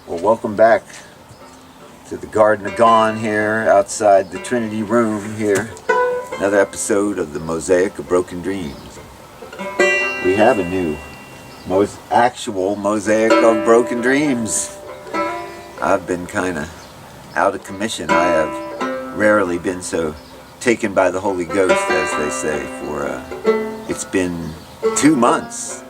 Well, welcome back to the Garden of Gone here, outside the Trinity room here. Another episode of the Mosaic of Broken Dreams. We have a new, actual Mosaic of Broken Dreams. I've been kind of out of commission. I have rarely been so taken by the Holy Ghost, as they say, for it's been 2 months.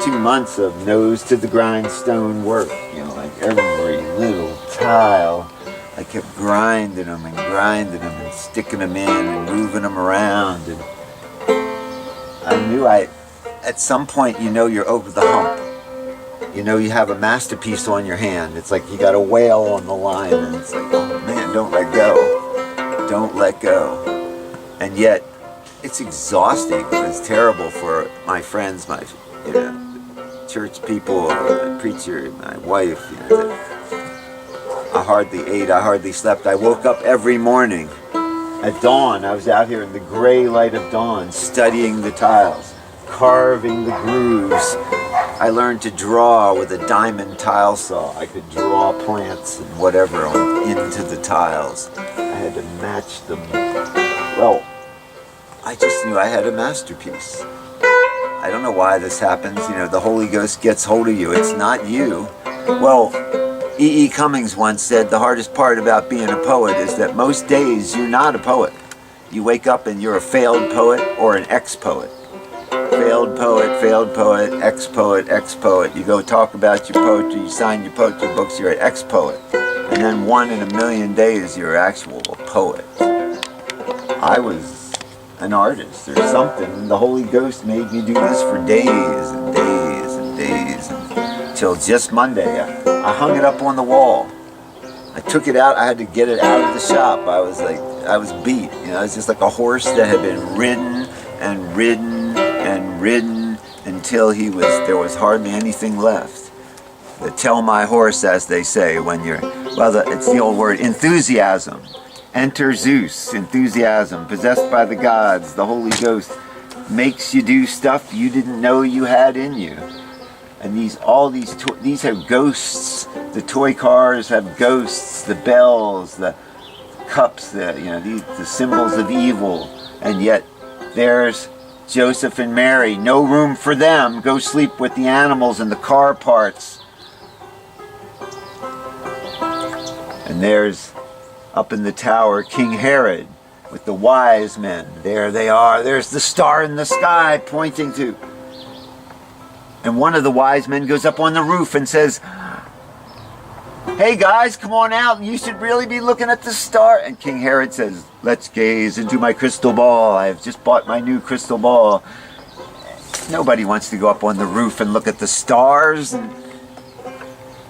2 months of nose to the grindstone work, like every little tile. I kept grinding them and sticking them in and moving them around, and I knew at some point, you're over the hump. You have a masterpiece on your hand. It's like you got a whale on the line, and it's like, oh man, don't let go. And yet it's exhausting. It's terrible for my friends, my church people, the preacher, my wife. I hardly ate, I hardly slept. I woke up every morning at dawn. I was out here in the gray light of dawn, studying the tiles, carving the grooves. I learned to draw with a diamond tile saw. I could draw plants and whatever into the tiles. I had to match them. Well, I just knew I had a masterpiece. I don't know why this happens. The Holy Ghost gets hold of you. It's not you. Well, E.E. Cummings once said the hardest part about being a poet is that most days you're not a poet. You wake up and you're a failed poet or an ex-poet. Failed poet, ex-poet, ex-poet. You go talk about your poetry, you sign your poetry books, you're an ex-poet. And then 1 in a million days you're actual poet. I was an artist or something. The Holy Ghost made me do this for days and days and days until just Monday. I hung it up on the wall. I took it out. I had to get it out of the shop. I was beat. It's just like a horse that had been ridden and ridden and ridden until there was hardly anything left. The tell my horse, as they say, when it's the old word, enthusiasm. Enter Zeus, enthusiasm, possessed by the gods. The Holy Ghost makes you do stuff you didn't know you had in you. And these have ghosts. The toy cars have ghosts. The bells, the cups, the symbols of evil. And yet there's Joseph and Mary. No room for them. Go sleep with the animals and the car parts. And there's, up in the tower, King Herod with the wise men. There they are. There's the star in the sky pointing to. And one of the wise men goes up on the roof and says, "Hey guys, come on out. You should really be looking at the star." And King Herod says, "Let's gaze into my crystal ball. I've just bought my new crystal ball." Nobody wants to go up on the roof and look at the stars. And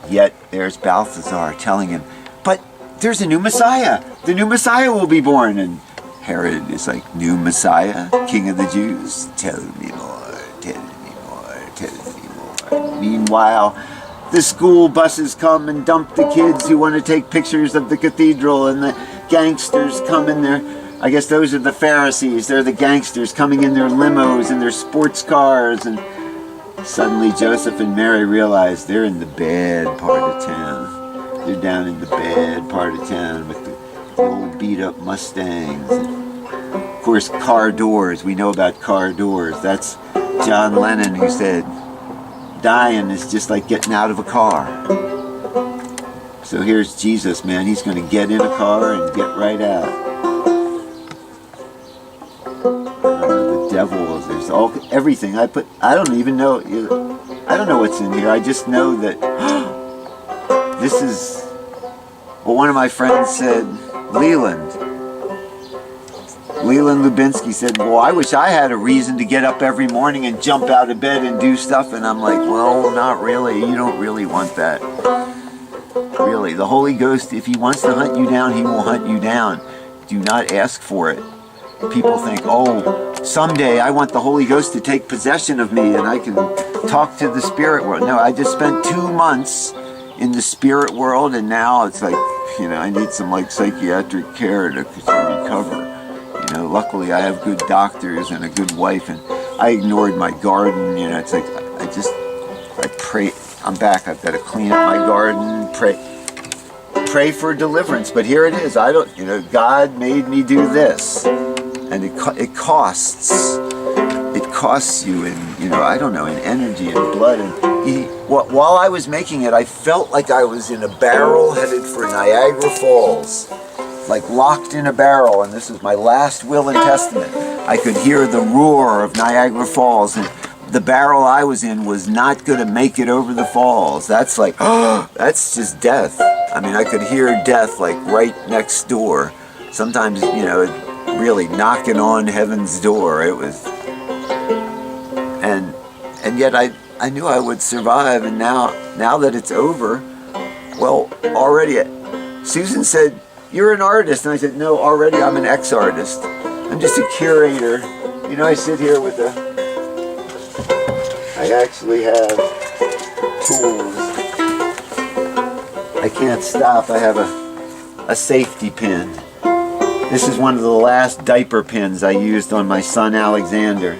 yet there's Balthazar telling him, "But there's a new Messiah. The new Messiah will be born." And Herod is like, "New Messiah, King of the Jews? Tell me more, tell me more, tell me more." Meanwhile, the school buses come and dump the kids who want to take pictures of the cathedral, and the gangsters come in there. I guess those are the Pharisees. They're the gangsters coming in their limos and their sports cars. And suddenly Joseph and Mary realize they're in the bad part of town. They're down in the bad part of town with the old beat-up Mustangs. And of course, car doors. We know about car doors. That's John Lennon, who said, dying is just like getting out of a car. So here's Jesus, man. He's going to get in a car and get right out. The devil, there's everything. I don't even know. I don't know what's in here. I just know that this is, well, one of my friends said, Leland Lubinsky said, "Well, I wish I had a reason to get up every morning and jump out of bed and do stuff." And I'm like, well, not really. You don't really want that. Really, the Holy Ghost, if he wants to hunt you down, he will hunt you down. Do not ask for it. People think, oh, someday I want the Holy Ghost to take possession of me and I can talk to the spirit world. No, I just spent 2 months in the spirit world, and now it's like, I need some psychiatric care to recover. Luckily I have good doctors and a good wife, and I ignored my garden. It's like I pray. I'm back. I've got to clean up my garden, pray for deliverance. But here it is. I don't, God made me do this, and it costs. It costs you in, I don't know, in energy and blood. And while I was making it, I felt like I was in a barrel headed for Niagara Falls, like locked in a barrel. And this is my last will and testament. I could hear the roar of Niagara Falls, and the barrel I was in was not going to make it over the falls. That's like, that's just death. I mean, I could hear death like right next door. Sometimes, really knocking on heaven's door. It was, and yet I knew I would survive. And now that it's over, well, already, Susan said, "You're an artist." And I said, "No, already I'm an ex-artist. I'm just a curator." I sit here with I actually have tools. I can't stop. I have a safety pin. This is one of the last diaper pins I used on my son Alexander.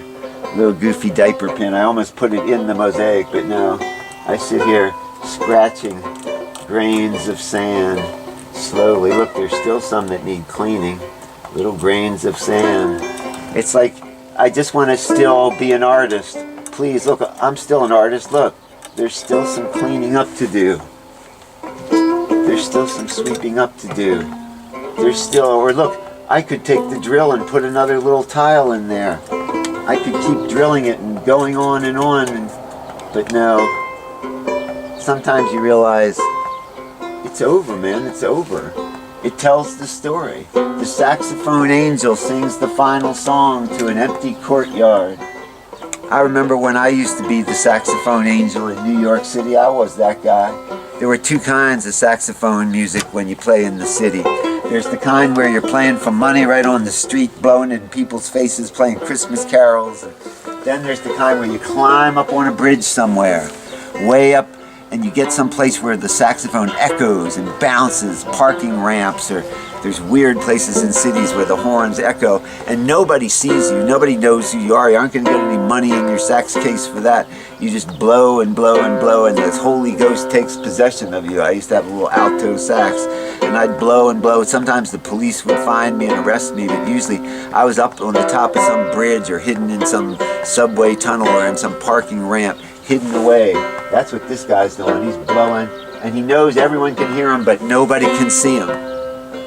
Little goofy diaper pin. I almost put it in the Mosaic, but no. I sit here scratching grains of sand slowly. Look, there's still some that need cleaning. Little grains of sand. It's like I just want to still be an artist. Please, look, I'm still an artist. Look, there's still some cleaning up to do. There's still some sweeping up to do. There's still, or look, I could take the drill and put another little tile in there. I could keep drilling it and going on, but no. Sometimes you realize it's over, man, it's over. It tells the story. The saxophone angel sings the final song to an empty courtyard. I remember when I used to be the saxophone angel in New York City. I was that guy. There were two kinds of saxophone music when you play in the city. There's the kind where you're playing for money right on the street, blowing in people's faces, playing Christmas carols. And then there's the kind where you climb up on a bridge somewhere, way up, and you get someplace where the saxophone echoes and bounces, parking ramps, or there's weird places in cities where the horns echo, and nobody sees you, nobody knows who you are. You aren't going to get any money in your sax case for that. You just blow and blow and blow, and this Holy Ghost takes possession of you. I used to have a little alto sax, and I'd blow and blow. Sometimes the police would find me and arrest me, but usually I was up on the top of some bridge or hidden in some subway tunnel or in some parking ramp, hidden away. That's what this guy's doing. He's blowing, and he knows everyone can hear him, but nobody can see him.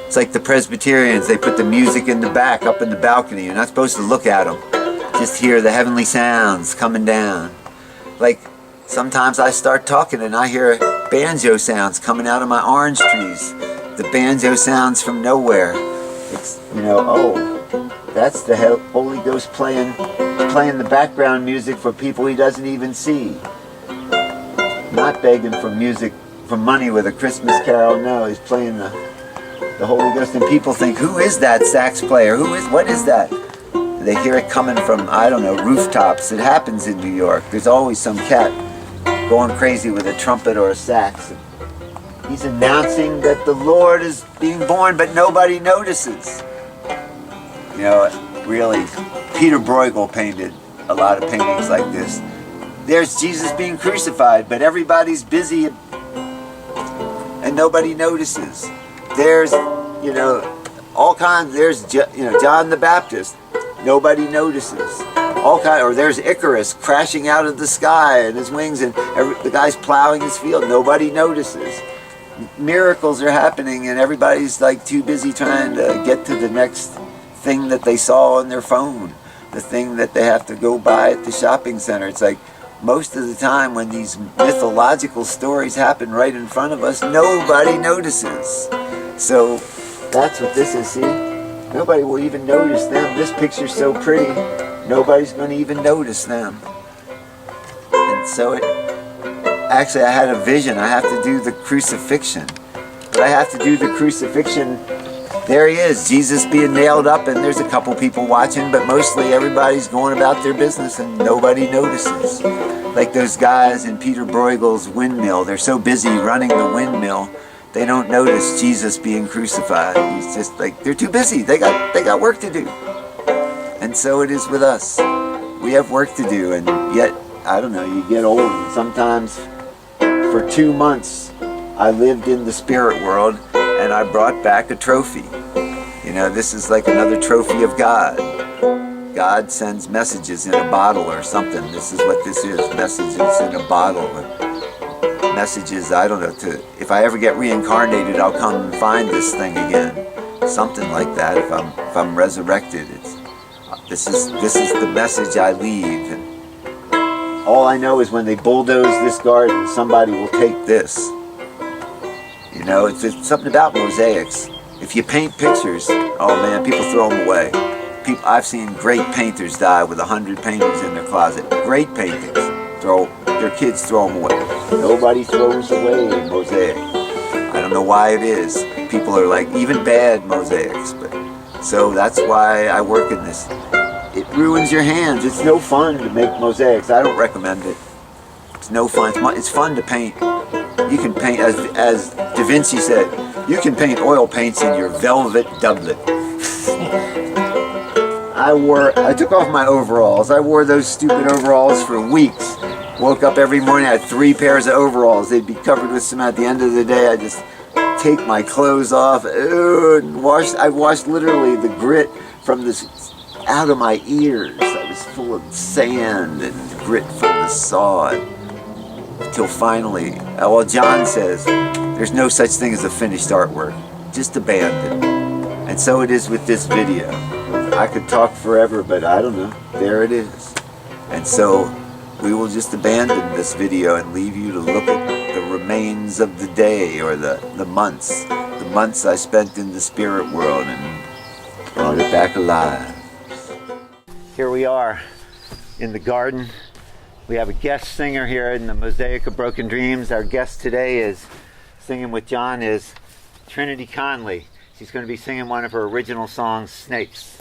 It's like the Presbyterians. They put the music in the back, up in the balcony. You're not supposed to look at them. Just hear the heavenly sounds coming down. Like, sometimes I start talking and I hear banjo sounds coming out of my orange trees. The banjo sounds from nowhere. It's, that's the Holy Ghost playing the background music for people he doesn't even see. Not begging for money with a Christmas carol. No, he's playing the Holy Ghost, and people think, who is that sax player? What is that? They hear it coming from, I don't know, rooftops. It happens in New York. There's always some cat going crazy with a trumpet or a sax. He's announcing that the Lord is being born, but nobody notices. Really, Peter Bruegel painted a lot of paintings like this. There's Jesus being crucified, but everybody's busy and nobody notices. There's, all kinds. There's, John the Baptist. Nobody notices. Or there's Icarus crashing out of the sky and his wings, and the guy's plowing his field. Nobody notices. Miracles are happening, and everybody's like too busy trying to get to the next thing that they saw on their phone, the thing that they have to go buy at the shopping center. It's like most of the time when these mythological stories happen right in front of us, nobody notices. So that's what this is, see? Nobody will even notice them. This picture's so pretty, nobody's going to even notice them. And so actually I had a vision. I have to do the crucifixion. But I have to do the crucifixion. There he is, Jesus being nailed up, and there's a couple people watching, but mostly everybody's going about their business and nobody notices. Like those guys in Peter Bruegel's windmill. They're so busy running the windmill, they don't notice Jesus being crucified. He's just like, they're too busy. They got work to do. And so it is with us. We have work to do, and yet, I don't know, you get old, and sometimes for 2 months, I lived in the spirit world, and I brought back a trophy. You know, this is like another trophy of God. God sends messages in a bottle or something. This is what this is, messages in a bottle. Messages, I don't know, if I ever get reincarnated, I'll come and find this thing again. Something like that, if I'm resurrected. This is the message I leave. And all I know is when they bulldoze this garden, somebody will take this. You know, it's something about mosaics. If you paint pictures, oh man, people throw them away. I've seen great painters die with 100 paintings in their closet. Great paintings. Their kids throw them away. Nobody throws away mosaic. I don't know why it is. People are like, even bad mosaics. So that's why I work in this. It ruins your hands. It's no fun to make mosaics. I don't recommend it. It's no fun. It's fun to paint. You can paint, as Da Vinci said, you can paint oil paints in your velvet doublet. I took off my overalls. I wore those stupid overalls for weeks. Woke up every morning, I had 3 pairs of overalls. They'd be covered with cement. At the end of the day, I just take my clothes off. And I washed literally the grit from this out of my ears. I was full of sand and grit from the saw. Until finally, well, John says, there's no such thing as a finished artwork. Just abandon. And so it is with this video. I could talk forever, but I don't know. There it is. And so we will just abandon this video and leave you to look at the remains of the day, or the months I spent in the spirit world and brought it back alive. Here we are in the garden. We have a guest singer here in the Mosaic of Broken Dreams. Our guest today is singing with John is Trinity Conley. She's going to be singing one of her original songs, Snakes.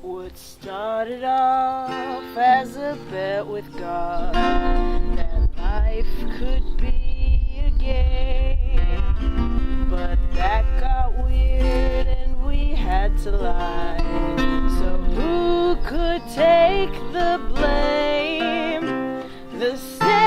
What started off as a bet with God that life could be a game, but that got weird and we had to lie. So who could take the blame? The snakes,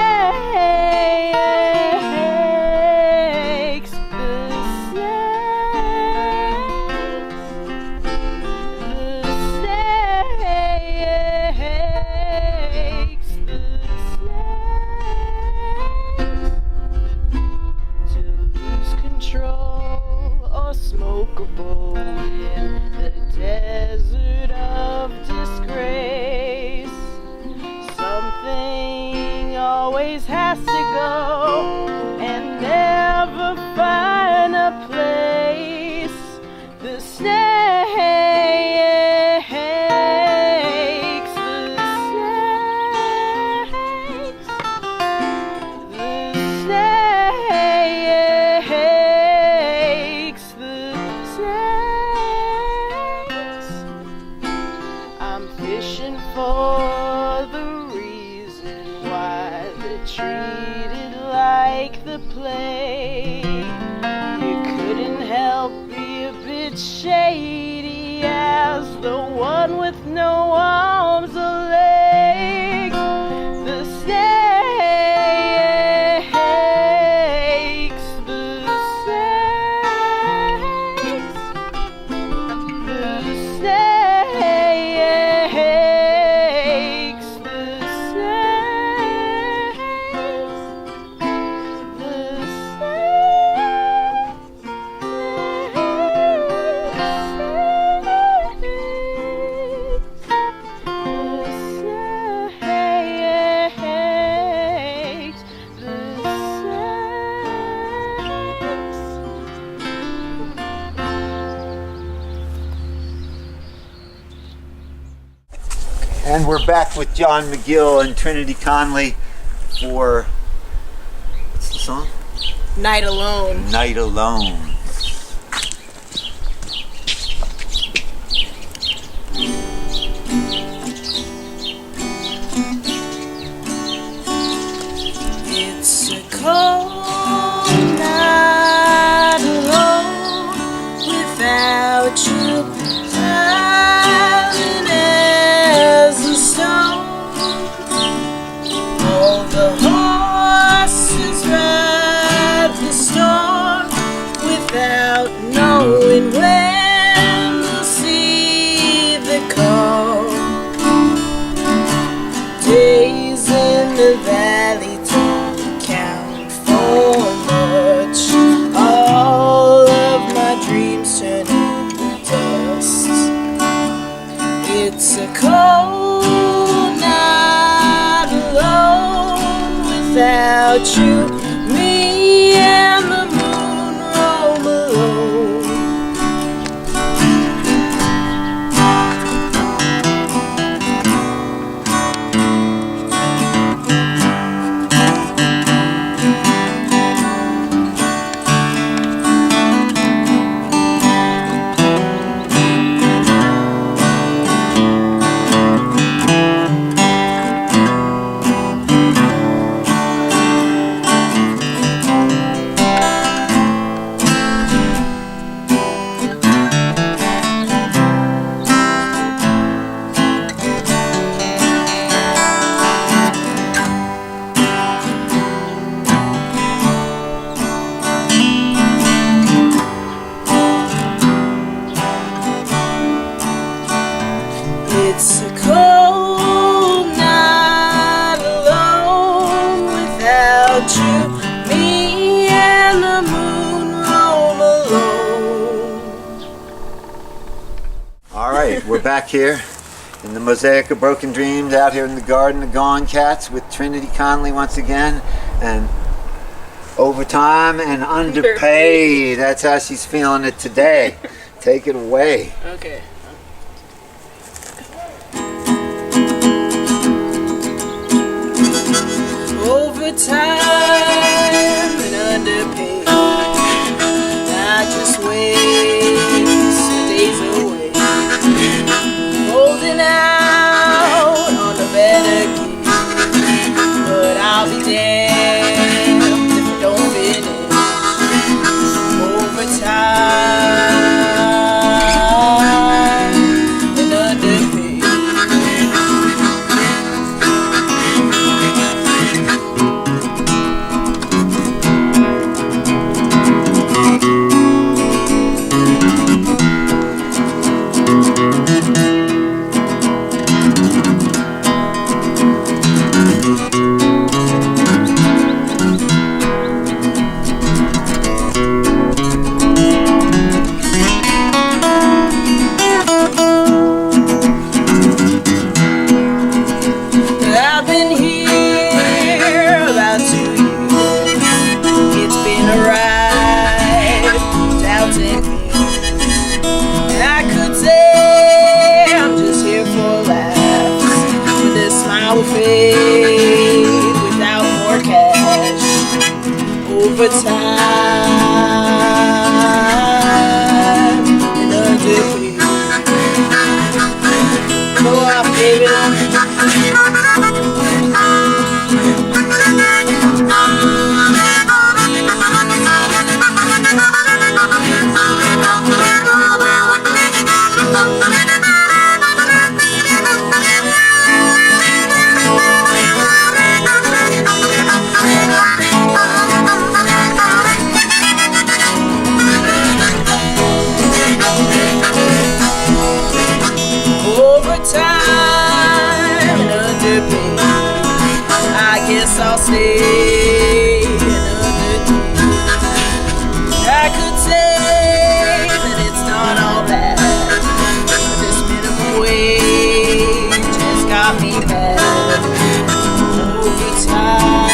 smoke a bowl in the desert of disgrace. Something always has to go and never find a place. The snakes, the snakes, the snakes, the snakes. I'm fishing for the reason why they're treated like the plague. You couldn't help be a bit shady as the one with no arms or legs. The snakes, the snakes, the snakes, the snakes, the And we're back with John McGill and Trinity Conley for, what's the song? Night Alone. Night Alone. It's a cold night alone without you, silent as a stone. All the horses ride the storm without knowing when they'll see the call. Days in the valley don't count for much. All of my dreams turn into dust. It's a cold night alone without you. Me and the moon roam alone. It's a cold night alone without you. Me and the moon roam alone. All right, we're back here in the Mosaic of Broken Dreams, out here in the Garden of Gone Cats with Trinity Conley once again, and overtime and underpaid. That's how she's feeling it today. Take it away. Okay. Overtime and underpaid. I just waste days away, holding out on a better gig. But I'll be damned if I don't finish. Overtime and underpaid. I've been here about 2 years. It's been a ride, doubting me. And I could say I'm just here for laughs, but this smile will fade without more cash. Overtime and underpaid. Go off, baby. Overtime and underpaid. I guess I'll stay another day. I could say that it's not all bad, but this minimum wage has got me mad. Overtime